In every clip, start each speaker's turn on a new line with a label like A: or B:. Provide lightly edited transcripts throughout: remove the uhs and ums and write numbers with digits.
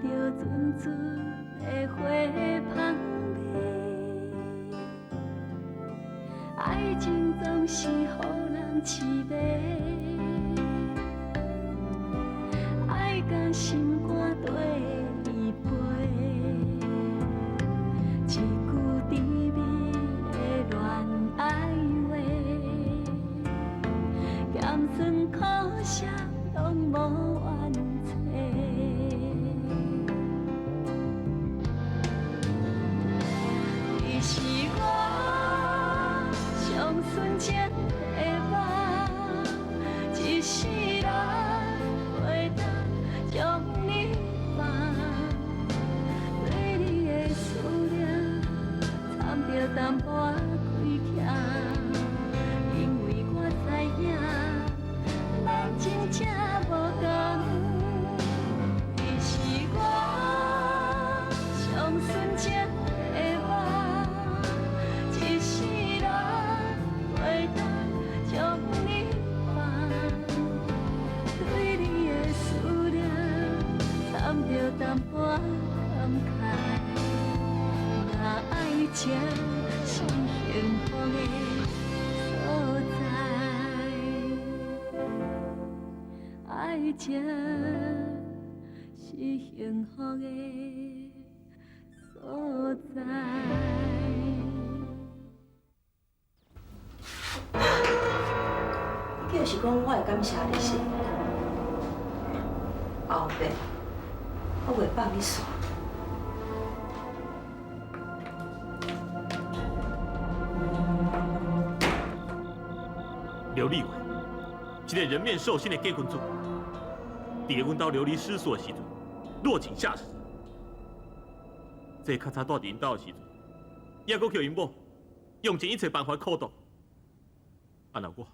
A: 着阵阵的花香味，爱情总是予人痴迷，爱甲心肝底离杯，一句甜蜜的恋爱话，咸酸苦涩拢无怨猜。你是我上纯情的梦，一世人袂当将你放。对你的思念掺着淡薄亏欠，因为我知影咱真正无同。你是我上纯情的梦，一世人袂当将你放。对你的思念掺着淡薄感慨，若爱情是幸福的所在，爱情是幸福的所在。
B: 就是讲，我会感谢你是后辈，我袂放你煞。
C: 刘立伟，一个人面兽心的假君子，伫个阮兜流离失所的时阵，落井下石。这较早住伫因兜的时阵，也阁叫因某用尽一切办法苦毒。啊，那我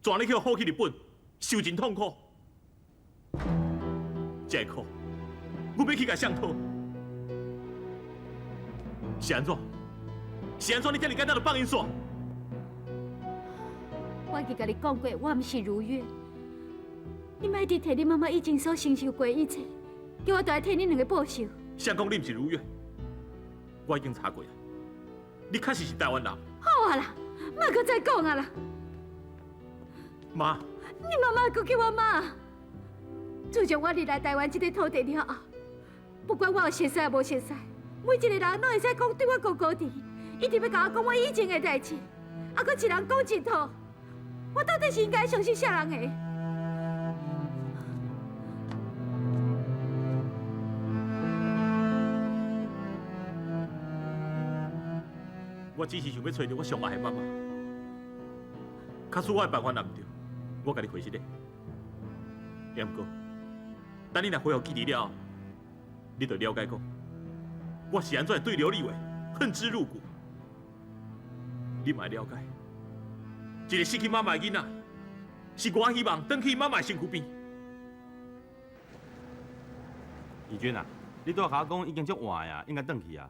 C: 全力去好去日本，受尽痛苦。这个苦，我要去甲谁讨？是安怎？是安怎？你遮尔简单就放因煞？
A: 我已经甲你讲过，我毋是如月。你莫直摕你妈妈以前所承受过的一切，叫我倒来替你两个报仇。
C: 谁讲你毋是如月？我已经查过啊，你确实是台湾人。
A: 好啊啦，莫阁再讲啊啦！
C: 妈，
A: 你妈妈阁叫我妈。自从我入来台湾这个土地了后，不管我有熟识无熟识，每一个人拢会使讲对我高高甜，一直要甲我讲我以前的代志，啊，阁一人讲一套。我到底是应该相信啥人的？
C: 我只是想要找到我上爱的妈妈。假使我的办法拿唔到，我甲你回实咧。也毋过，等你若恢复记忆了后，你就了解讲，我是安怎对刘立伟恨之入骨。你嘛了解，一个失去妈妈的囡仔，是我希望回去妈妈的身躯边。
D: 义军啊，你拄甲我讲已经足晚啊，应该回去啊。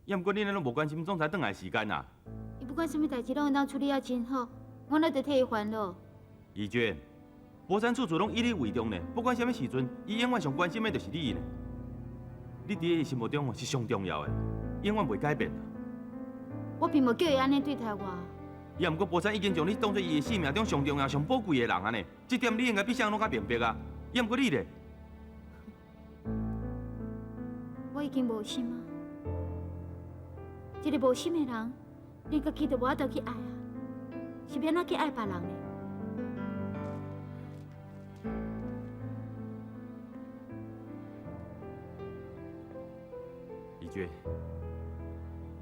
D: 也毋过你拢无关心总裁回来时间啊。
A: 伊不管什么代志，拢会当处理啊真好，我哪得替伊烦恼？
D: 义军，博山处处拢以你为重呢，不管什么时阵，伊永远上关心的就是你呢。你伫伊心目中是上重要的，永远袂改变。
A: 我并无叫伊安尼对待我。
D: 也毋过博山已经将你当作伊的生命中上重要、上宝贵的人安尼，这点你应该比谁拢较明白啊。也毋过你咧，
A: 我已经无心啊。一个无心的人，连家己都无法度去爱啊，是要哪去爱别人呢？
D: 义军，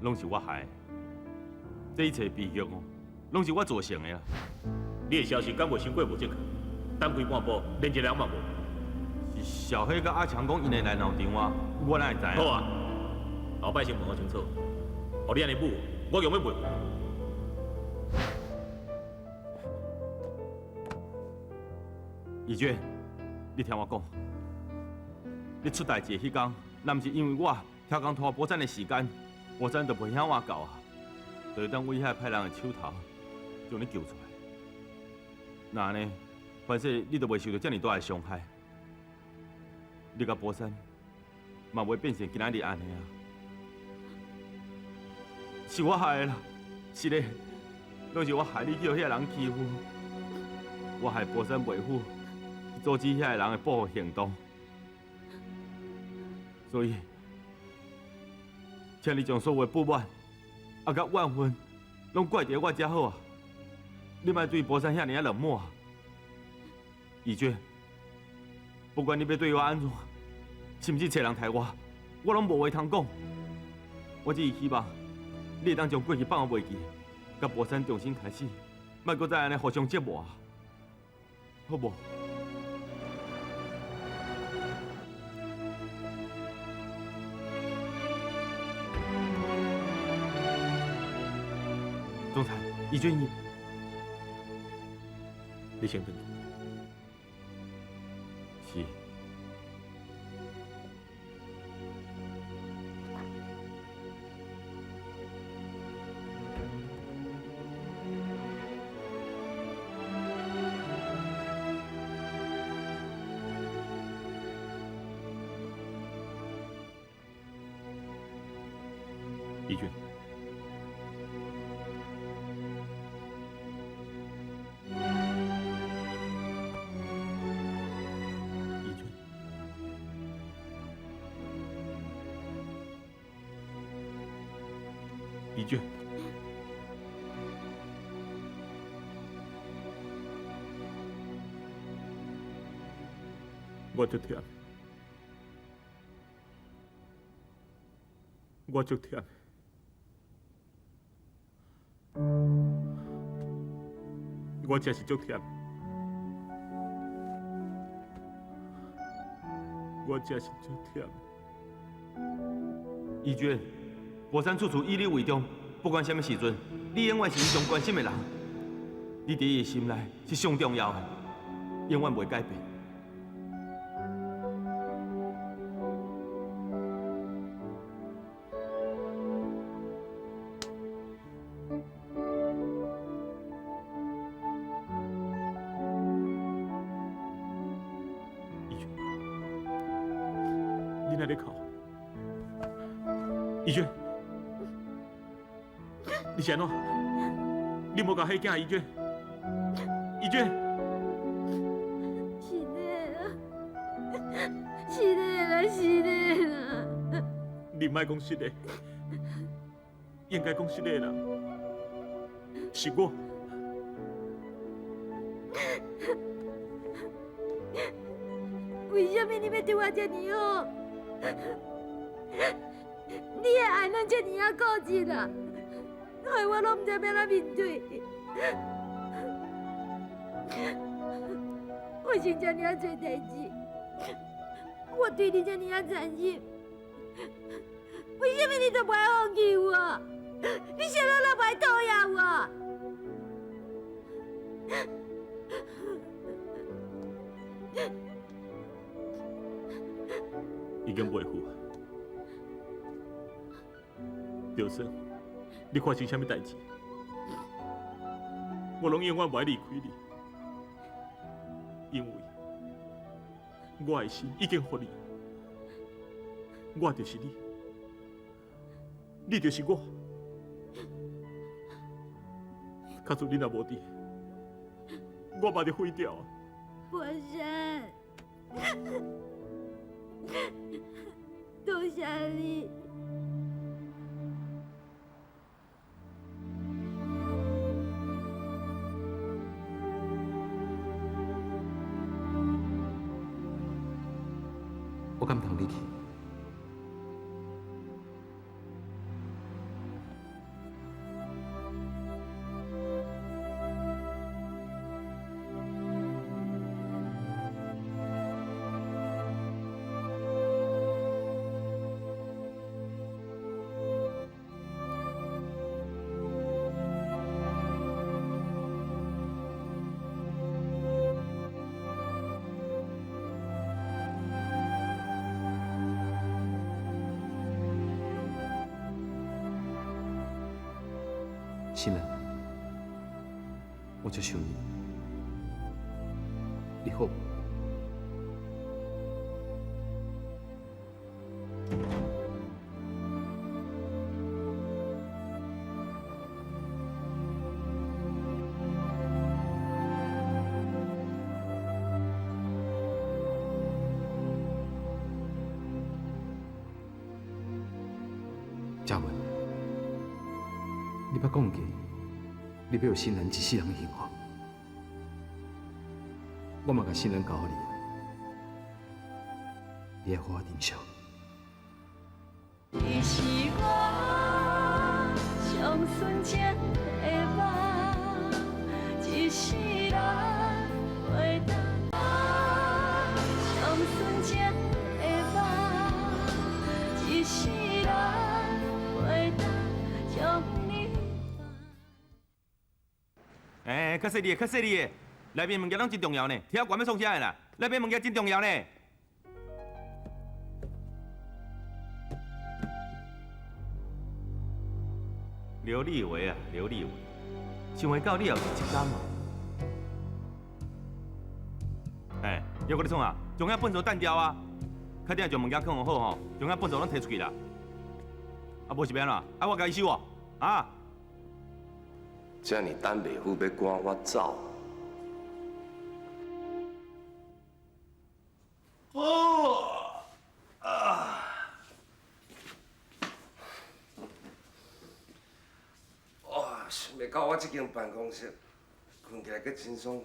D: 拢是我害的，这一切悲剧哦，拢是我造成的啊。
C: 你的消息敢袂先过无正确？等开半步，连一个人嘛无。
D: 是小黑甲阿强讲因的来闹场啊，我哪会知啊？
C: 好啊，后摆先问我清楚。互你安尼母，我永远袂。
D: 义军，你听我讲，你出代志的迄天，若毋是因为我超工拖博展的时间，博展就袂晓我到啊，就会当威胁歹人的手头，将你救出来。那安尼，凡说你都袂受到遮尔大的伤害。你甲博山嘛袂变成今仔日安尼啊！是我害的啦，是的，拢是我害你叫遐个人欺负，我害博山袂虎阻止遐个人的报复行动，所以，请你将所有的不满甲怨恨，拢怪伫我才好啊！你莫对博山遐尔啊冷漠啊！义娟，不管你要对我安怎，甚至找人害我拢无话通讲。我只是希望你会当将过去放下袂记，甲博山重新开始，莫搁再安尼互相折磨，好无？总裁，义娟伊，
C: 你先等。
D: 是。
C: 义军，义军，义军，我足忝，我足忝。我真是足忝，我真是足忝。
D: 义娟，博山处处以你为重，不管什么时阵，你永远是伊上关心的人。你伫伊心内是上重要的，永远袂改变。
C: 你哪里哭？义娟，你是安怎？你莫甲迄囝义娟，义娟，
A: 是的啦，
C: 你莫讲实的，应该讲实的啦，是我。
A: 为什么你要对我这么好？你的爱拢这么啊固执啦，害我拢唔知要怎面对。我成这么啊多代志，我对你这么啊残忍，为什么你都不爱放弃我？你啥都不爱讨厌我？
C: 已经袂赴啊！就算你发生什么代志，我拢永远袂离开你，因为我的心已经给你，我就是你，你就是我。假如你若无伫，我嘛就毁掉啊！
A: 博山，多谢你。
E: 我敢通你去？心兰，我就想你，你好。嘉文，你捌讲过，你要有新人一世人的幸福。我嘛甲新人交予你，你要好好珍惜。
A: 你是我上纯情的梦，一世人袂当上纯情的梦，一世人袂当将你放。
D: 较细哩，较细哩，内面物件拢真重要呢，听我要创啥的啦？内面物件真重要呢。刘立伟啊，刘立伟，想会到你也是一天嘛？哎，要搁你创啊？将遐粪扫单掉啊！确定将物件放好吼，将遐粪扫拢摕出去啦。啊，无是要安怎？啊，我甲伊收哦，啊！
F: 这样等袂赴要赶我走。想要到我这间办公室，困起来阁真爽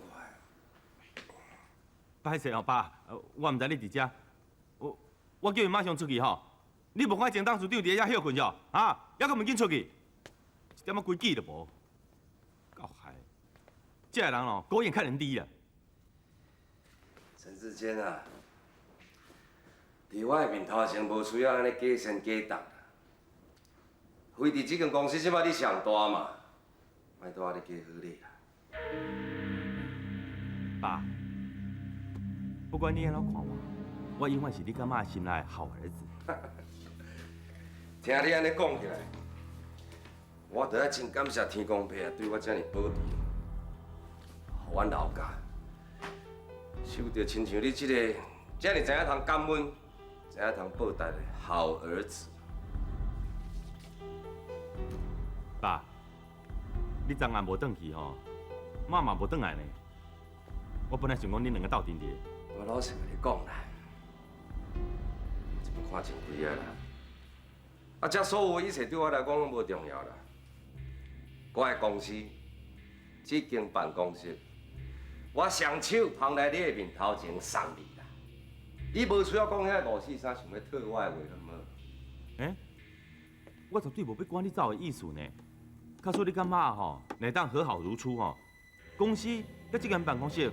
F: 快。
D: 歹势哦，爸，我唔知你伫遮，我叫伊马上出去吼。你无看前当处长伫遐休困着，啊，还阁唔紧出去，一点仔规矩都无。够害，这个人哦，狗眼看人低啦。
F: 陈志坚啊，伫我的面头前无需要安尼假先假当啦。非伫这间公司即摆你上大嘛，莫拄我咧假好咧啦。
D: 爸，不管你安怎看我永远是你干妈心内的好儿子。
F: 听你安尼讲起来，我着要真感谢天公伯啊，对我遮尔保庇，互阮老家收到亲像你这个遮尔知影通感恩、知影通报答的好儿子。
D: 爸，你昨暗无转去吼，妈嘛无转来呢。我本来想讲恁两个斗阵的。
F: 我老实甲你讲啦，这么看真几啊啦。啊，这所有一切对我来讲拢无重要啦。我的公司，这间办公室，我双手捧在你的面头前送你啦。你无需要讲遐五四三想要讨我的话，好无？
D: 我绝对无要赶你走的意思呢。假说你干妈吼，来当和好如初吼，公司甲这间办公室，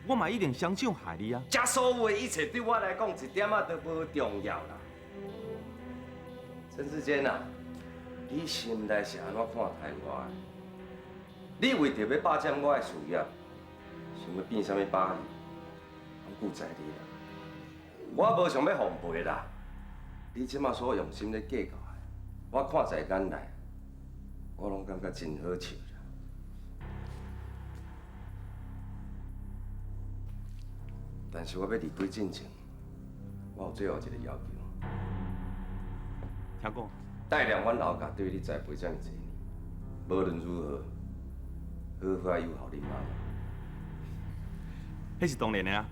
D: 我嘛一定相信害你啊。
F: 这所有的一切对我来讲一点仔都无重要啦。陈志坚啊，你心内是安怎看待我的？你为着要霸占我的事业，想要变啥物把戏，拢顾在你啦。我无想要奉陪啦。你即马所用心咧计较的，我看在眼内，我拢感觉真好笑啦。但是我要离开进前，我有最后一个要求。
D: 听讲，
F: 带领阮老家对你栽培这么多年，无论如何，好好友好恁妈妈。
D: 迄是当然的啊。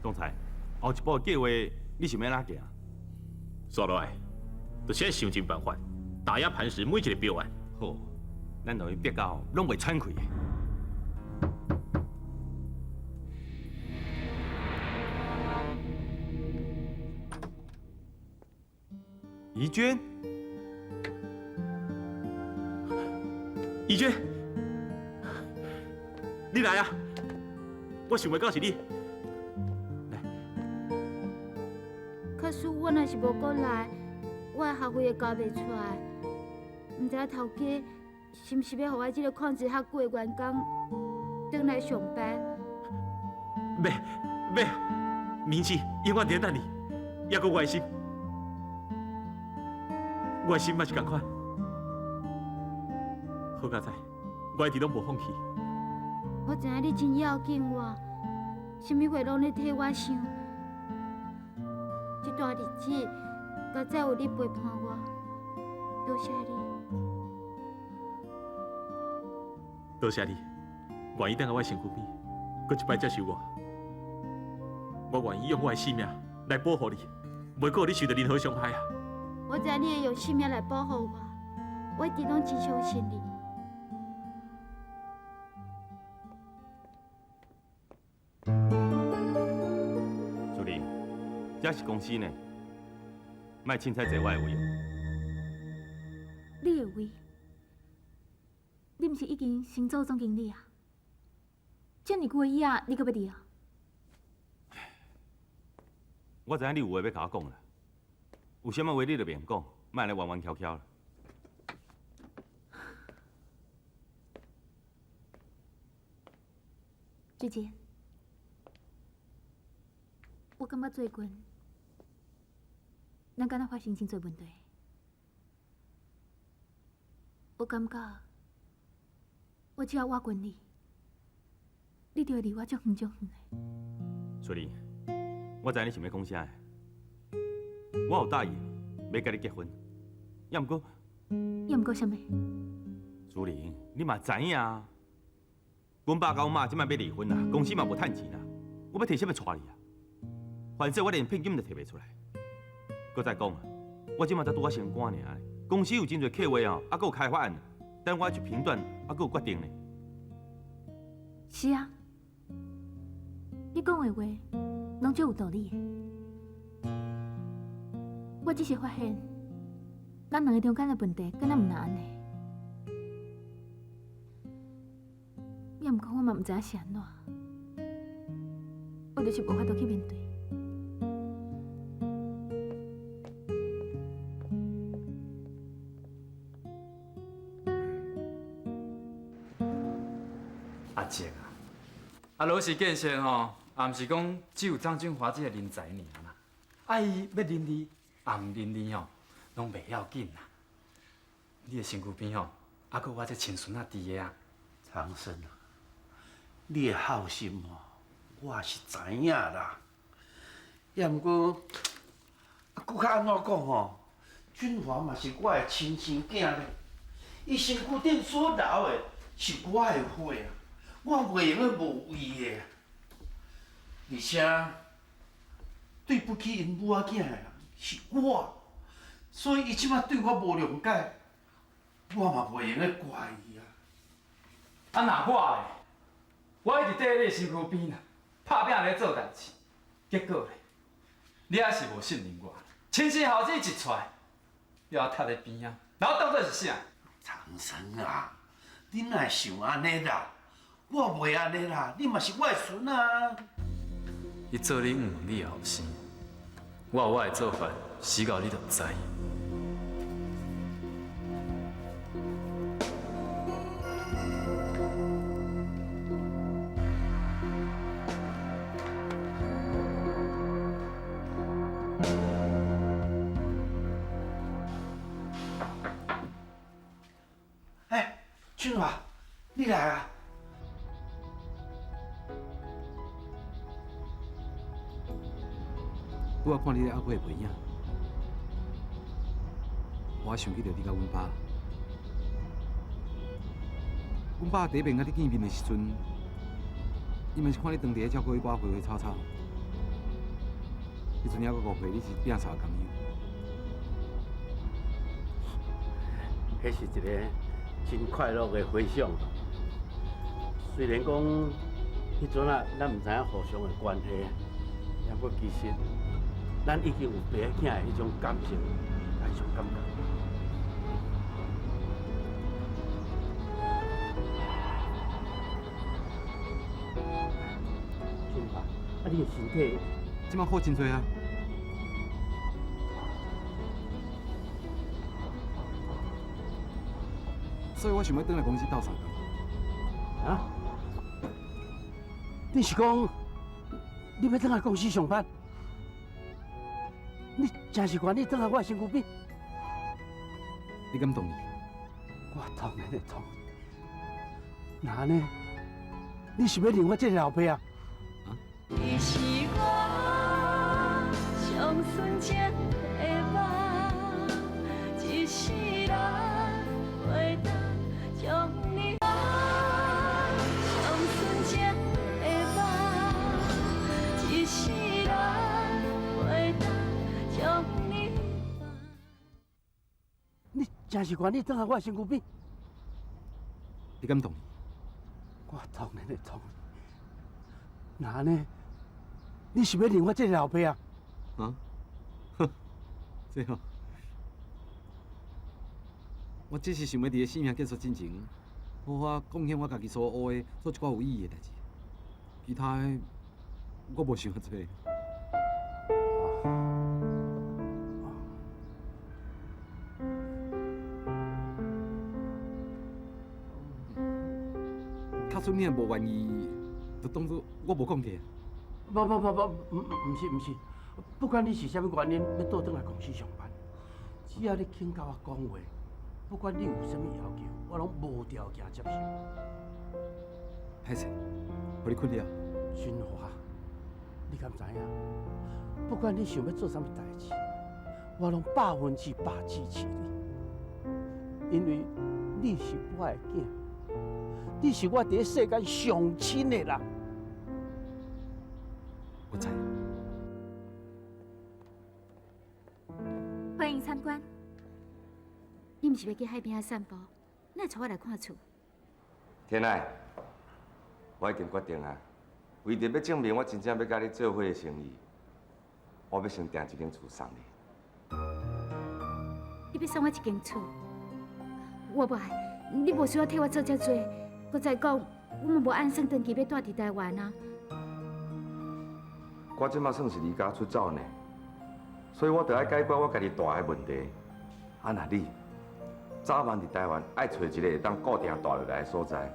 D: 总裁，后一步的计划你想要哪行？
C: 刷落来，就先想尽办法，打压磐石每一个标案。
D: 好，咱两个逼到拢袂喘气的。怡娟，
C: 怡娟，你来啊！我想袂到是你。
G: 可是我若是无过来，我的学费会交袂出来。唔知头家是毋是要互我这个旷职较久的员工转来上班？
C: 要，明示永远在等你，也阁关心。我的心嘛是共款，好佳哉，我一直拢无放弃。
G: 我知影你真要紧我，什么话拢咧替我想。这段日子，甲再有你陪伴我，多谢你。
C: 多谢你，愿意等在我身躯边，搁一摆接受我。我愿意用我的性命来保护你，袂顾你受到任何伤害啊！
G: 我知你会用性命来保护我，我一直拢真相信你。
D: 助理，这是公司呢，莫凊彩坐我的位。
H: 你的位？你毋是已经升做总经理啊？这么久的以后，你搁要离啊？
D: 我知影你有话要甲我讲啦，有啥物话你就免讲，莫来弯弯翘翘啦。
H: 姐姐，我感觉最近咱敢若发生真侪问题。我感觉我只要挖滚你就会离我足远足远的。
D: 所以，我知影你想要讲啥个，我有答应要甲你结婚，要毋过，
H: 啥物？
D: 主任，你嘛知影啊，阮爸甲阮妈即摆要离婚啦，公司嘛无趁钱啦，我要摕啥物娶你啊？反正我连聘金都摕袂出来。搁再讲啊，我即摆才拄啊升官尔咧，公司有真侪客户哦，还佫有开发案，等我去评断，还佫有决定呢。
H: 是啊，你讲的话拢足有道理的。我只是发现，咱两个中间的问题敢若毋难安尼。也毋过我嘛毋知影是安怎，我就是无法度去面对。
I: 阿姐啊，老实见识吼，也毋是讲只有张俊华这个人才尔啦。啊，伊要认你，也毋认你吼，拢袂要紧啦。你的身躯边吼，还佫有我这亲孙仔伫个啊。
J: 长生啊，你的好心哦，我也是知影啦。也毋过，佫较安怎讲吼？俊华嘛是我的亲生囝咧，伊身躯顶所流的是我的血啊，我袂用个无为的。而且，对不起因母仔囝的人是我，所以伊即摆对我无谅解，我嘛袂用个怪伊啊。
I: 啊，若我一直伫你身躯边啦，拍拼咧做代志，结果咧，你还是无信任我，亲生后生一出来，又要塌在边啊，然后当作是啥？
J: 长生啊，你哪会想安尼啦？我袂安尼啦，你嘛是我的孙啊。
I: 伊做你唔你的后生，我有我的做法，死到你就知。
J: 哎，俊华，你来啊！
E: 我看你咧还佫会袂影，我想起着你甲阮爸。阮爸第一遍甲你见面的时阵，伊嘛是看你当地咧照顾迄寡花花草草，迄阵还佫误会你是摒啥工友。
J: 迄是一个真快乐的回想。虽然讲迄阵啊，咱毋知影互相的关系，也不过其实咱已经有爸囝的迄种感情，非常感觉。俊华，啊，你的身体
E: 即摆好真多啊！所以我想要转来公司斗相共。
J: 啊？你是讲你要转来公司上班？你真是愿意转来我身躯边？
E: 你敢同意？
J: 我当然会同意。那呢？你是要认我这个老爸啊？
A: 你是我上纯情的梦，一世人袂当将你我上纯情的梦，一世人
J: 真是愿你转来我的身躯边。
E: 你敢同意？
J: 我当然会同意。那安尼，你是要认我这个老爸啊？
E: 啊？哼，这好。我只是想要伫个生命结束之前，好好贡献我家己所学的，做一寡有意义的代志。其他的，我无想要做。卡孙，你若无愿意，就当作我无讲过。
J: 唔是，不管你是啥物原因要倒转来公司上班，只要你肯甲我讲话，不管你有啥物要求，我拢无条件接受。
E: 歹势，互你困了。
J: 春华，你敢知影？不管你想要做啥物代志，我拢100%支持你，因为你是我的囝。你是我伫世间上亲的人。
E: 我知。
H: 欢迎参观。
G: 你毋是要去海边仔散步，哪带我来看厝？
F: 天爱，我已经决定啊，为着要证明我真正要甲你做伙的诚意，我要先订一间厝送你。
G: 你要送我一间厝？我无爱，你无需要替我做遮多。搁再讲，我们无按算长期要住伫台湾啊。
F: 我即马算是离家出走呢，所以我得爱解决我家己大个问题。啊，那你早晚伫台湾爱找一个会当固定住落来的所在，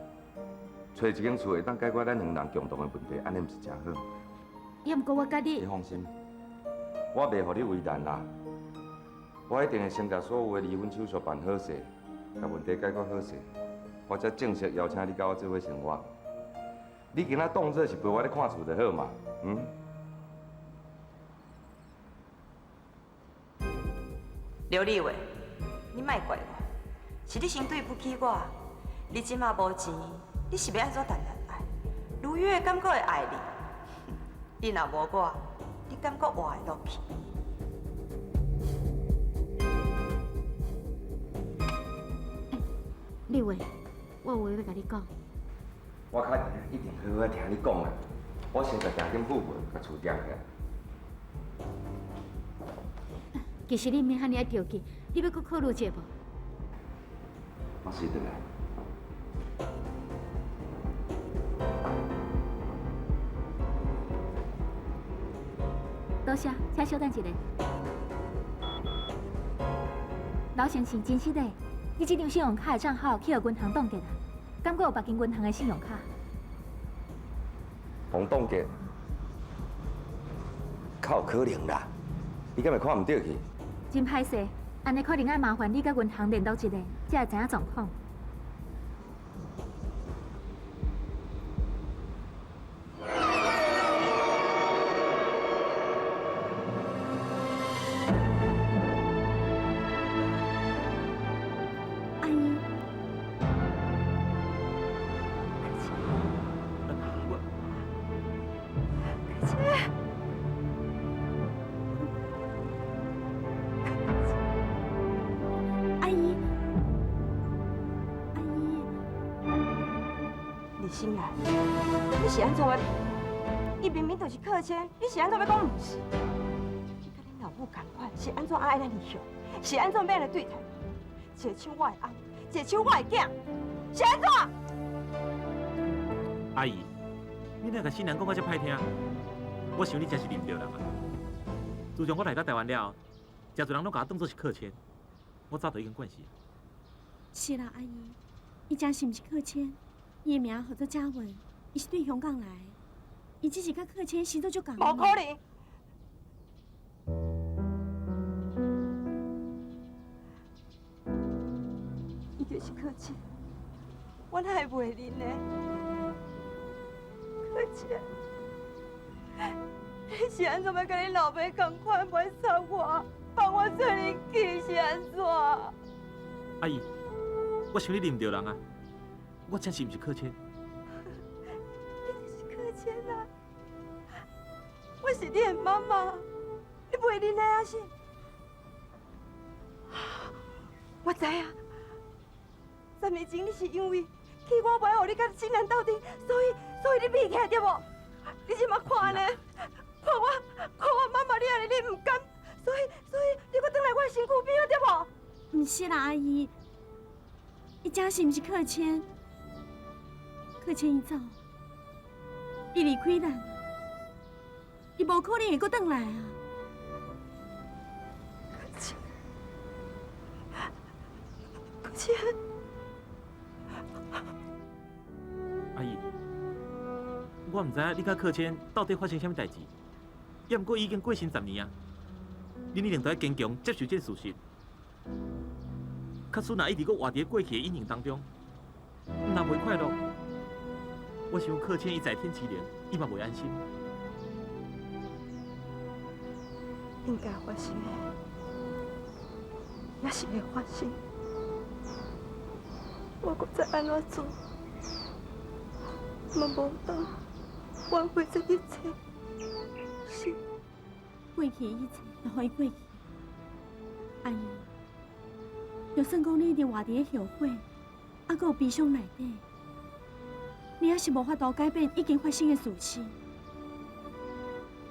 F: 找一间厝会当解决咱两人共同的问题，安尼毋是真好？
G: 也毋过我甲你，
F: 你放心，我袂互你为难啦。我一定会先甲所有的离婚手续办好势，甲问题解决好势。我才正式邀请你甲我做伙生活。你今仔当作是陪我咧看厝就好嘛，
B: 刘立伟，你莫怪我，是你先对不起我。你即马无钱，你是要安怎谈恋爱？如月感觉会爱你，你若无我，你感觉活会落去？
G: 立伟。我有话要甲你讲。
F: 我较一定好好听你讲啦。我先甲订间富贵，甲厝订起来。
G: 其实你免遐尼爱着急，你要搁考虑者无？
F: 我随转来。
H: 多谢，请稍等一下。老先生，真实的。你这张信用卡的账号去互银行冻结啦，敢阁有别间银行的信用卡？
F: 红冻结？较有可能啦，你敢会看唔到去？
H: 真歹势，安尼可能要麻烦你甲银行联络一下，才会知影状况。
B: 心啊，你是安怎啊？伊明明就是客签，你是安怎要讲毋是？你甲恁老母同款，是安怎爱咱离乡？是安怎要来对待？一个抢我的翁，一个抢我的囝，是安怎？
C: 阿姨，你若甲新娘讲我遮歹听，我想你真是认着人啊。自从我来到台湾了，真侪人拢甲我当作是客签，我早就已经惯势。
A: 是啦，阿姨，伊真是毋是客签？伊的名叫做嘉文，伊是对香港来，伊只是甲客签时都足共。
B: 无可能，伊就是客签，我哪会袂认呢？客签，你是安怎要甲你老爸同款袂杀我，放我做你去是安怎？
C: 阿姨，我想你认唔着人啊。我真是毋是客签，
B: 你就是客签啊！我是你的妈妈，你袂认的啊是？我知影，3年前你是因为气我袂互你甲新人斗阵，所以你避起来对无？你即马看呢？看我妈妈你安尼你唔甘，所以你搁转来我的身躯边啊对无？
H: 唔是啦，阿姨，伊这是毋是客谦？客谦伊走，伊离开咱，伊无可能会搁转来啊。
B: 客谦，
C: 阿姨，我唔知影你甲柯谦到底发生啥物代志，也毋过已经过身10年啊。恁一定要坚强接受这个事实。假使若一直搁活伫过去的阴影当中，若袂快乐，我想柯谦伊在天之灵，伊嘛袂安心。
B: 应该发生的，也是会发生。我搁再安怎做，嘛无当挽回这一切。是。
H: 过去一切，就互伊过去。阿姨，就算讲你一直活伫个后悔，还阁有悲伤内底，你也是无法度改变已经发生的事实。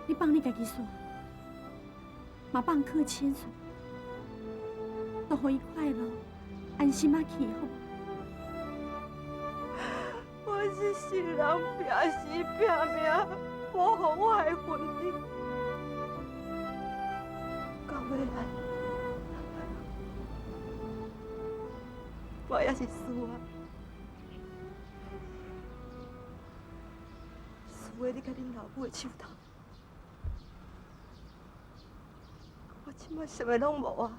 H: 你放你家己煞，嘛放客谦煞，都互伊快乐、安心啊去，好无？
B: 我是心人拼死拼命保护我的婚姻，到尾来，我也是输啊，输的你甲恁老母的手头，我即摆啥物拢无啊，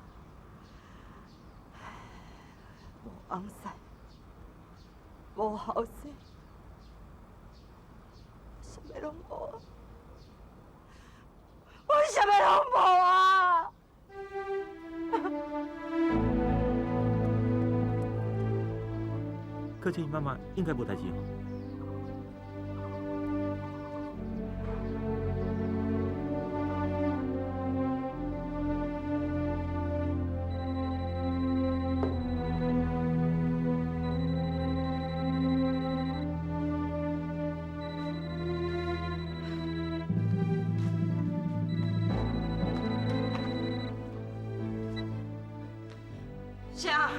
B: 无翁婿，无后生。什么拢无啊！我什么拢无啊！
C: 柯谦伊妈妈应该无代志吼。
B: 啥？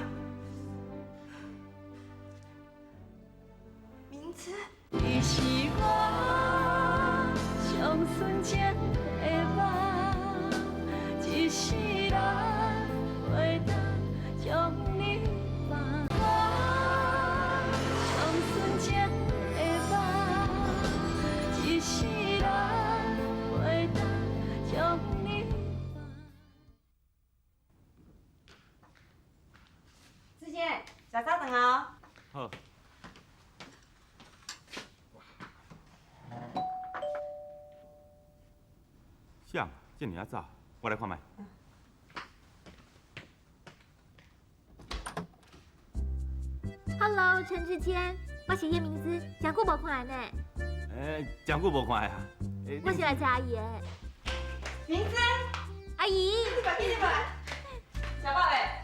B: 名字？
A: 你是我上纯情的梦，一世人袂当将你放。我上纯情的梦，一世人袂当将你放。
B: 志贤，小早等哦。
D: 好。啥？这么早？我来看卖。
G: Hello， 陈志谦，我是叶明姿，真久无看呢。
D: 真久无看啊。
G: 我是来找阿姨的。
B: 明姿，
G: 阿姨。
B: 你快进来。小宝诶。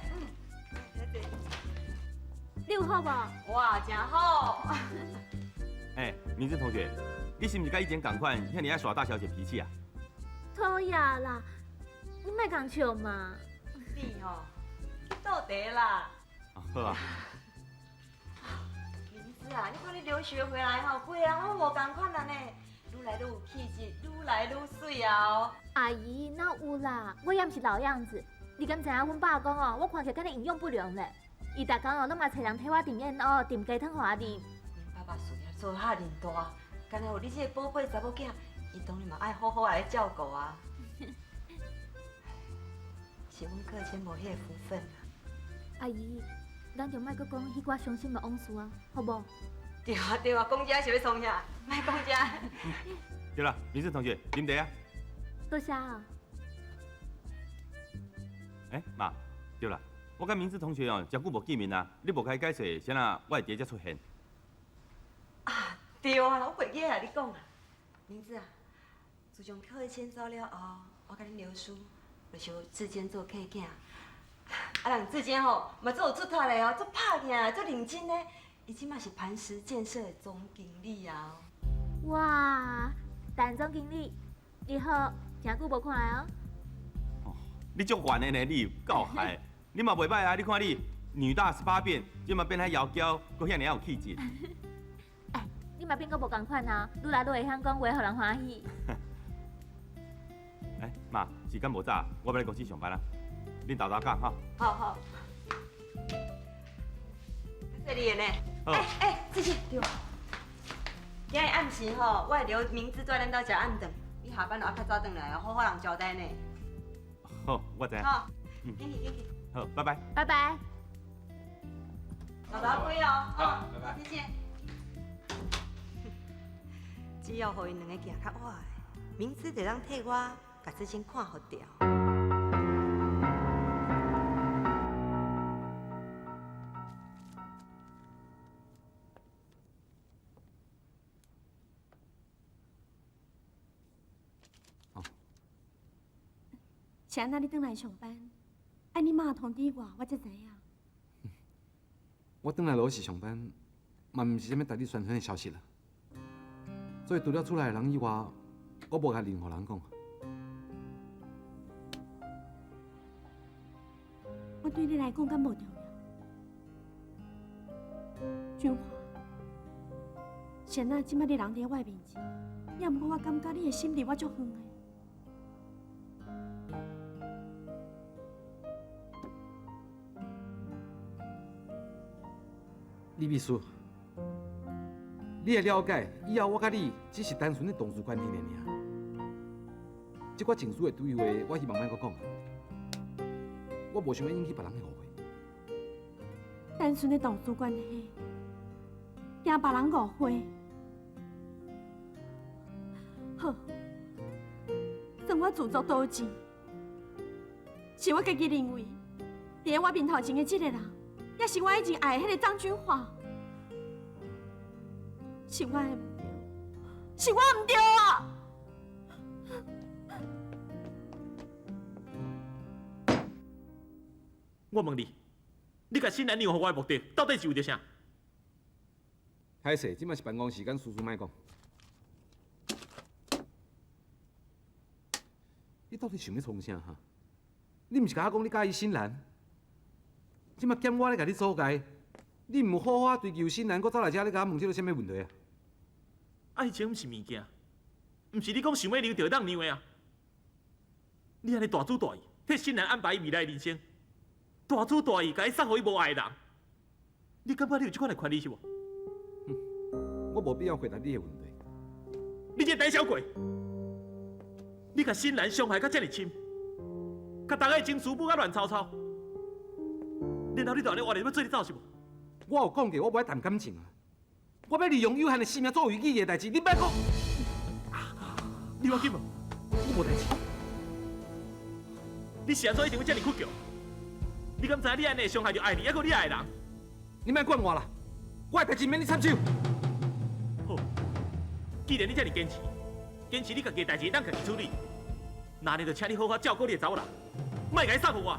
G: 你有好无？
B: 哇，真好。
D: 明姿同学，你是毋是甲以前同款，遐尼爱耍大小姐脾气啊？
G: 讨厌啦，你莫讲笑嘛。
B: 你吼，倒茶啦。
D: 好啊。
B: 明姿啊，你看你留学回来吼，规个人拢无同款啦呢，愈来愈有气质，愈来愈水啊！
G: 阿姨，哪有啦？我也毋是老样子。你敢知影阮爸讲哦，我看起来敢若营养不良咧。伊逐工哦，拢嘛找人替我订燕蚵、订鸡汤互我啉。
B: 爸爸事业做遐尔大，敢若有你这个宝贝查某囝，伊当然嘛爱好好来照顾啊。是阮客谦无迄个福分啊。
G: 阿姨，咱就莫搁讲迄寡伤心的往事啊，好无？
B: 对啊对啊，讲这是要创啥？莫讲这。
D: 对啦，明姿同学，啉茶啊。
G: 多谢啊。
D: 妈，对啦，我甲明姿同学哦，真久无见面啊，你无甲伊解释，啥那我会伫才出现。
B: 啊，对啊，我袂记啊，你讲啊，明姿啊，自从客谦走了后，我甲恁留书，就想志坚做客囝。啊，人之间吼，嘛做有出头的哦，做拍拼，做认真的。伊即马是磐石建设的总经理啊。
G: 哇，陈总经理，你好，诚久无看来哦。
D: 哦，你足悬的呢，你有够嗨，你嘛袂歹啊！你看你女大18变，即嘛变遐窈窕，搁遐尔有气质。
G: 哎，你嘛变个无共款啊，愈来愈会晓讲话，互人欢喜。
D: 哎，妈，时间无早，我要来公司上班啦。恁豆豆讲哈。
B: 好好。谢你呢。
D: 好。
B: 志志，对。今日暗时吼，我会留明子带咱到食暗顿。你下班后较早回来哦，好好人交代呢。
D: 好，我知。
B: 好，紧去紧去。
D: 好，拜拜。
G: 拜拜。
B: 豆豆乖哦。
I: 好，拜拜。
B: 谢谢。只要互因两个行较晚的，明子就当替我把志先看好掉。
H: 是安那你转来上班？哎，你妈通知我才知影。
E: 我转来罗氏上班，嘛毋是啥物代你宣传的消息啦。所以除了厝内的人以外，我无甲任何人讲。
H: 我对你来讲敢无重要？俊华，是安那即摆你人伫我的面前，也毋过我感觉你的心离我足远的。
E: 李秘书，你会了解，以后我甲你只是单纯的同事关系尔。这寡情绪的对话，我希望莫阁讲啊。我无想要引起别人的误会。
H: 单纯的同事关系，惊别人误会。好，算我自作多情，是我家己认为，伫我面头前的这个人。也是我以前爱的迄个张君华，是我的唔对，是我唔对啊！
C: 我问你，你甲新兰娘互我的目的，到底是为着啥？
E: 歹势，即摆是办公时间，叔叔莫讲。你到底想要创啥哈？你毋是甲我讲你介意新兰？即马兼我咧甲你阻碍，你毋好好追求新兰，搁走来遮咧甲我问这个啥物问题啊？
C: 爱情毋是物件，毋是你讲想要留就当留的啊！你安尼大主大意，替新兰安排伊未来的人生，大主大意，甲伊送互伊无爱的人，你感觉你有这款的权利是无？
E: 我无必要回答你的问题。
C: 你这胆小鬼！你甲新兰伤害甲遮尔深，甲大家的情绪不甲乱糟糟。然后你就安尼活咧要做你走是无？
E: 我有讲过，我无爱谈感情啊！我要利用有限的性命做有意义的代志，你别讲。
C: 你要紧无？
E: 我无代志。
C: 你是安怎一定要遮尔屈强？你敢知你安尼伤害着爱你，还佫你爱的人？
E: 你莫管我啦，我的代志免你插手。
C: 好，既然你遮尔坚持你家己的代志当家己处理，那呢就请你好好照顾你的查某人，莫甲伊送互我。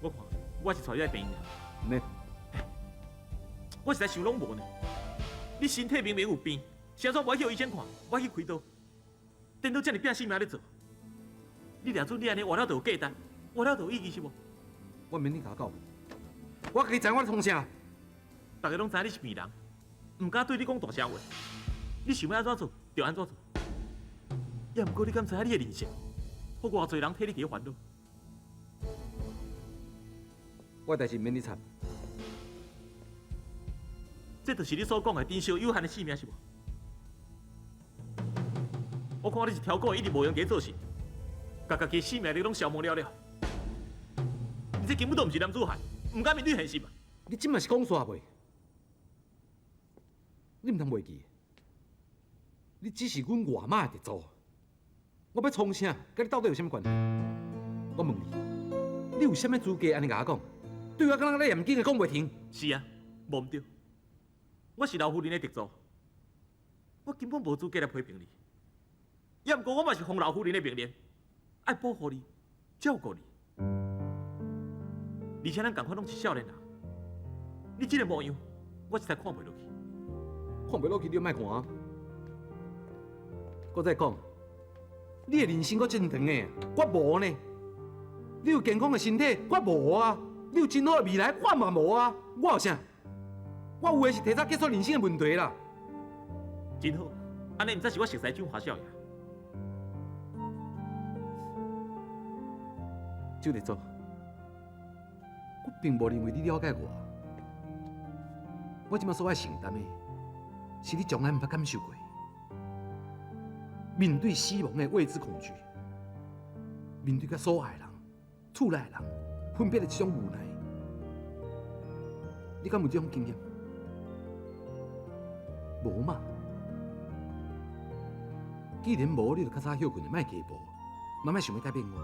C: 我看我是带你来病院。
E: 免。
C: 我实在想拢无呢。你身体明明有病，是安怎无去医生看？我去开刀，等到遮尔拼性命咧做。你掠准你安尼活了就有价值，活了就有意义是无？
E: 我免你甲我教，我家己知我咧创啥。
C: 大家拢知你是病人，唔敢对你讲大声话。你想要安怎做就安怎做。也毋过你敢知影你的人生，好偌侪人替你去烦恼。
E: 我的代志免你插。
C: 这就是你所讲的珍惜有限的性命是无？我看你是挑过一直无用家做事，把家己性命你拢消磨了了。你这根本都唔是男子汉，唔敢面对现实嘛。
E: 你即嘛是讲煞袂？你唔通袂记，你只是阮外妈的助。我要创啥，甲你到底有啥物关系？我问你，你有啥物资格安尼甲我讲？对我敢若咧严谨的讲袂停。
C: 是啊，无毋对，我是老夫人的嫡祖，我根本无资格来批评你。也毋过我嘛是奉老夫人的命令，爱保护你、照顾你。而且咱共款拢是少年人，你这个模样，我实在看袂落去。
E: 看袂落去，你就莫看啊！我再讲，你的人生阁真长的，我无呢。你有健康的身体，我无啊。你有真好的未来，我嘛无啊。我有啥？我有的是提早结束人生的问题啦。
C: 真好，安尼毋才是我熟悉俊华少爷。
E: 就得做，我并无认为你了解我。我即马所爱承担的，是你从来毋捌感受过。面对死亡的未知恐惧，面对甲所爱的人、厝内的人分别的这种无奈，你敢有这种经验？无嘛？既然无，你就较早休困，莫加步，慢慢想要改变我。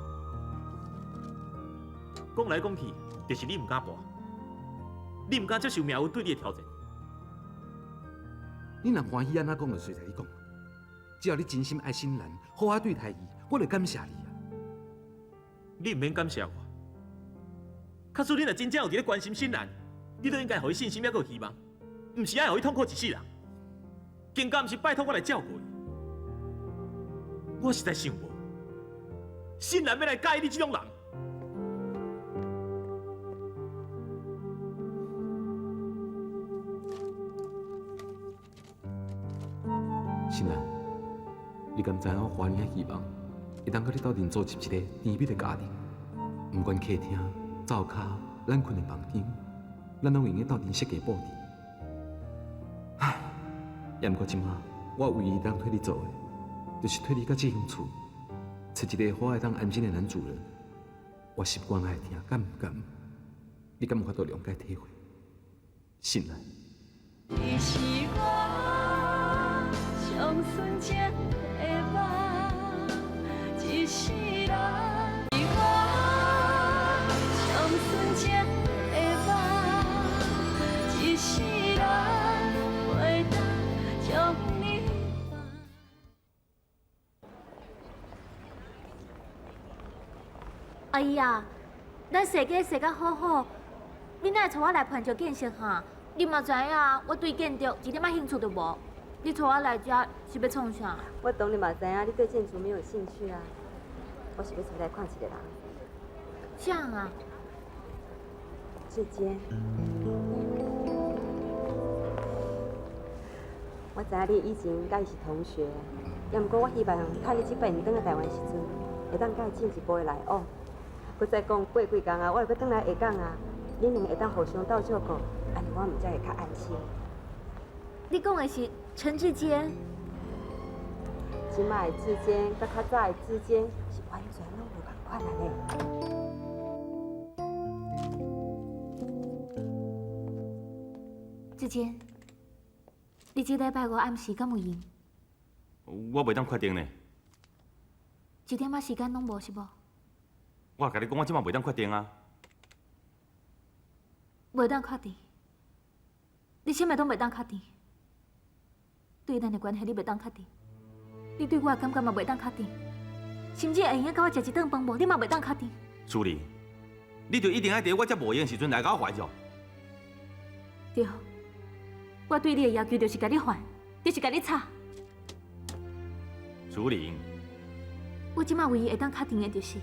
C: 讲来讲去，就是你唔敢搏，你唔敢接受命运对你的挑战。
E: 你若欢喜安怎讲就随在你讲，只要你真心爱新兰，好好对待伊，我就感谢你啊。
C: 你唔免感谢我，假使你若真正有伫咧关心新兰，你都应该予伊信心，还有希望，唔是爱予伊痛苦一世人。更加唔是拜托我来照顾伊。我实在想无，新兰要来介意你这种人。
E: 新兰，你敢知影我怀念希望，会当甲你斗阵组织一个甜蜜的家庭，不管客厅、灶骹、咱困的房间，咱拢用个斗阵设计布置。唉，也毋过即马，我唯一当替你做的，就是替你甲这间厝找一个好爱当安心的男主人。我习惯爱听，敢唔敢？你敢有法度谅解体会？新兰。
A: 你是我上纯情的梦，一世人。是我上纯情的梦，一世人袂当将你放。
G: 阿姨啊，咱设计设甲好好，你哪会带我来攀石见识哈？你嘛知影，我对建筑一点仔兴趣都无。你带我来这是要创啥？
B: 我当然嘛知影你对建筑没有兴趣啊，我是要出来看一个人。
G: 啥啊？
B: 志坚，我知影你以前甲伊是同学，也毋过我希望趁你这摆转来台湾时阵，会当甲伊进一步的来往。佮再讲过几工啊，我又要转来下港啊，恁两个会当互相斗照顾，安尼我毋才会较安心。
G: 你讲的是陈志坚？
B: 即摆的志坚，甲较早的志坚是完全拢无共款的呢。
G: 志坚，你这礼拜五暗时敢有闲？
D: 我袂当确定呢。
G: 一点仔时间拢无是无？
D: 我甲你讲，我即马袂当确定啊。
G: 袂当确定？你啥物拢袂当确定？对咱的关系你袂当确定？你对我的感觉嘛袂当确定？甚至会用甲我食一顿饭无？你嘛袂当确定？
D: 苏丽，你就一定爱伫我遮无闲时阵来甲我怀着。
G: 对，我对你的要求就是甲你还，就是甲你吵。
D: 苏玲，
G: 我即马唯一会当确定的就是，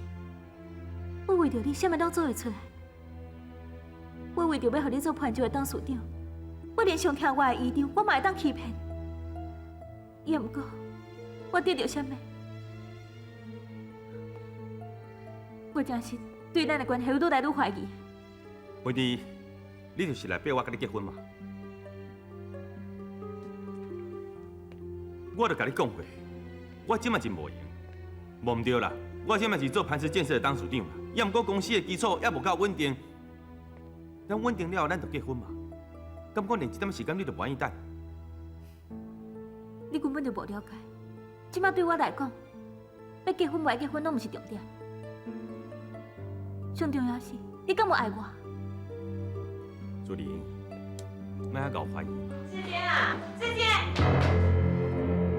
G: 我为着你啥物拢做会出来。我为着要互你做潘州的董事长，我连上听我的意场，我嘛会当欺骗。也毋过，我得到啥物？我真是对咱的关系愈来愈怀疑。
D: 问题，你就是来逼我甲你结婚嘛？我就甲你讲过，我即马真无闲，无毋对啦。我即马是做磐石建设的董事长啦，也毋过公司的基础也无够稳定。咱稳定了后，咱就结婚嘛。敢讲连一点时间你都不愿意等？
G: 你根本就无了解，即马对我来讲，要结婚不爱结婚拢毋是重点。
A: 上重要是，你敢无爱我？
D: 淑玲，莫遐搞怀疑。
B: 志坚啊，志坚！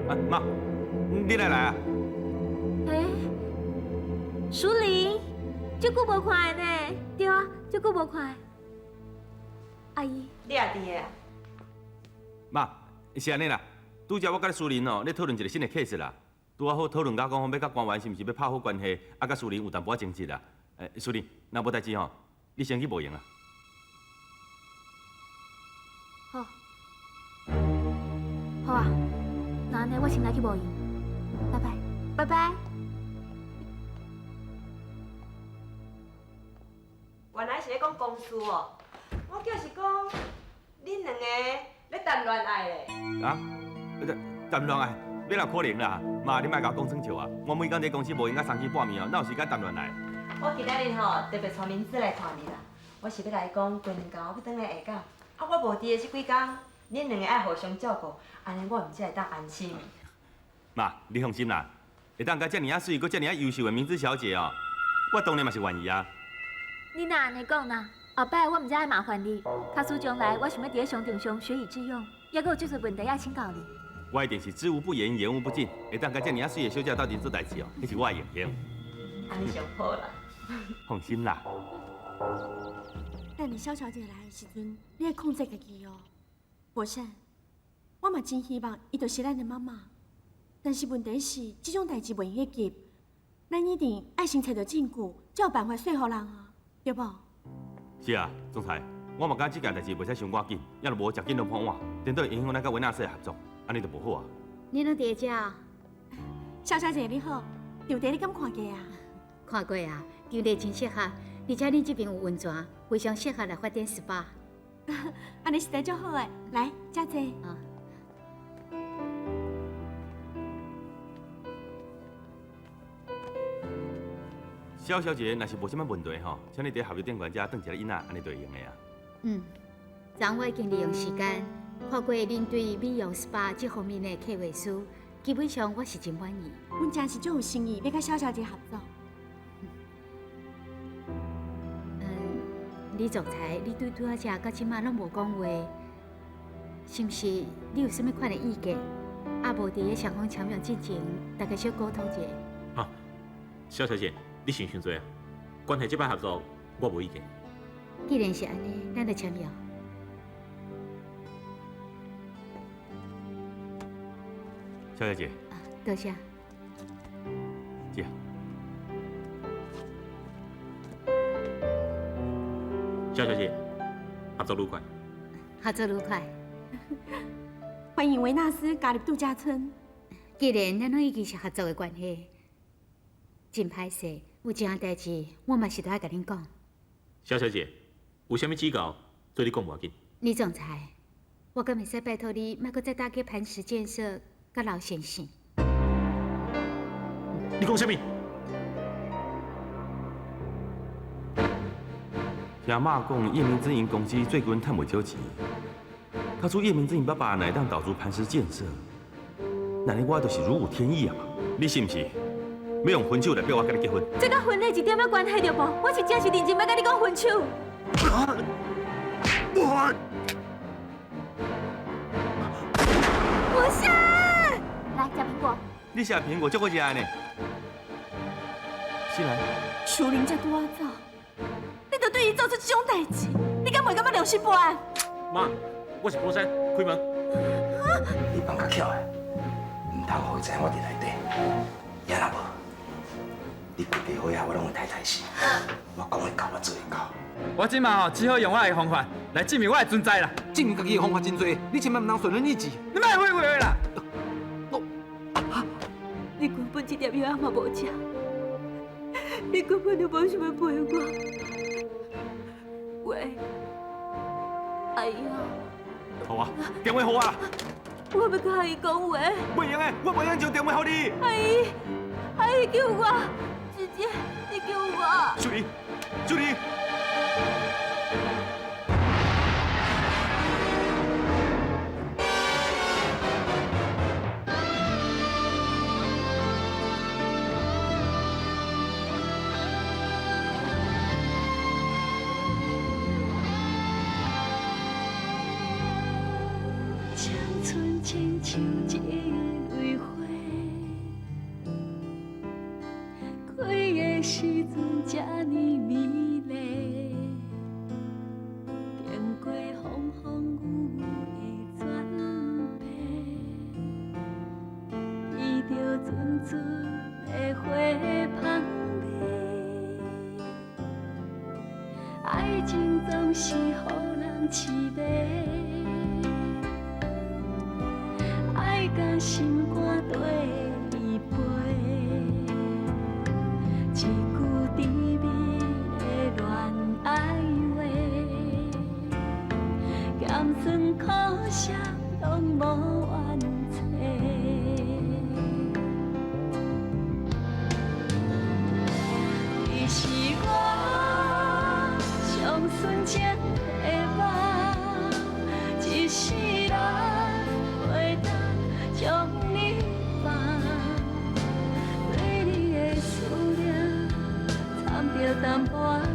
D: 啊，妈，你来啊？
A: 诶，淑玲，这久无看的呢？对啊，这久无看的。阿姨，
B: 你也伫的啊？
D: 妈，是安尼啦。拄则我甲淑玲哦，咧讨论一个新的 case 啦。拄啊好讨论到讲，要甲官员是毋是要拍好关系，啊，甲淑玲有淡薄仔争执啦。淑玲，若无代志吼，你先去无用啊。
A: 好，好啊，那安尼我先来去无用，拜拜，拜拜。
B: 原来是咧讲公事哦，我叫是讲恁两个咧谈恋爱咧。
D: 啊？谈恋爱？要哪可能啦？妈，你莫甲我讲耍笑啊！我每工伫公司无闲到3更半暝哦，哪有时间谈恋爱？
B: 我今仔日吼特别带名字来看你啦，我是要来讲过年后要转来下港，啊我无伫的这几天，恁两个爱互相照顾，安尼我毋才会当安心。
D: 妈，你放心啦，会当甲遮尔啊水，阁遮尔啊优秀的明子小姐哦，我当然嘛是愿意啊。
A: 你若安尼讲啦，后摆我毋知爱麻烦你，假使将来我想要伫咧商场上学以致用，抑阁有技术问题要请教你。
D: 我一定是知无不言，言无不尽，会当甲遮尔啊水的小姐斗阵做代志哦，迄是我的荣幸。
B: 安尼上好啦。
D: 放心啦。
H: 等你肖小姐来的时阵，你要控制家己哦。博胜，我嘛真希望伊就是咱的妈妈，但是问题是，这种代志袂用急，咱一定爱先找到证据，才有办法说服人啊，对不？
D: 是啊，总裁，我嘛感觉这件代志袂使伤赶紧，要是无食紧就破碗，顶多会影响咱甲维纳斯的合作，安尼就无好啊。
G: 你拢伫遮啊？
H: 肖小姐你好，场地你敢看过啊？
G: 看过啊，场地真适合，而且恁这边有温泉，非常适合来发展 SPA。
H: 安尼实在足好诶，来，遮坐。
G: 啊。
D: 肖小姐，若是无什么问题吼，请你伫合约顶管遮等一个囡仔，安尼就会用的啊。
G: 嗯，昨我已经利用时间看过恁对美容 SPA 这方面的企划书，基本上我是真满意。
H: 阮真是足有心意，要甲肖小姐合作。
G: 李总裁，你对拄仔遮到即马拢无讲话，是毋是你有啥物款的意见？啊，无伫咧双方签约之前，大家小沟通一下。
C: 啊，肖小姐，你想伤多啊？关系即摆合作，我无意见。
G: 既然是安尼，咱就签约。
D: 肖小姐，
G: 啊，多谢。
D: 姐。
C: 肖小姐，合作愉快。
G: 合作愉快。
H: 欢迎维纳斯加入度假村。
G: 既然咱拢已经是合作的关系，真歹势，有一项代志我嘛是都要甲恁讲。
C: 肖小姐，有啥物指教，做你讲无要紧。
G: 李总裁，我敢会使拜托你，莫阁再打击磐石建设甲老先生。
C: 你讲啥物？
D: 听妈讲，叶明之营公司最近趁袂少钱，他说叶明之营爸爸乃当导入磐石建设，那你我就是如有天意啊！你是毋是要用分手来逼我跟你结婚？
A: 这甲婚礼一点仔关系都无，我是真是认真要甲你讲分手。不是，来吃苹果。
D: 你吃苹果，足好食呢。是来，
H: 树林才拄仔走，你就对伊做出这种代志，你敢袂感觉良心不安？
C: 妈，我是波山，开门。
F: 你放较巧的，唔通互伊知影我伫内底。也若无，你规家伙啊，我拢会太太死。我讲会到，我做会到。
I: 我即马吼只好用我的方法来证明我的存在啦。
E: 证明家己的方法真多，你千万唔通顺人意志。
I: 你莫废话啦！
A: 你根本一粒药仔嘛无食，你根本就无想要陪我。喂，哎呀，
D: 好啊，电话好啊。
A: 我要甲阿姨讲话。
D: 袂用的，我袂用就电话给你。
A: 阿姨救我，姐姐，你救我。
D: 秀玲，秀玲。
A: 情像一蕊花，开的时阵这呢美丽，经过风风雨雨的转变，闻着阵阵的花香味，爱情总是予人痴迷。甲心肝底离杯，一句甜蜜的恋爱话，咸酸苦涩拢无怨切。你是我上纯情的梦，一世人袂当将你放，对你的思念掺着淡薄仔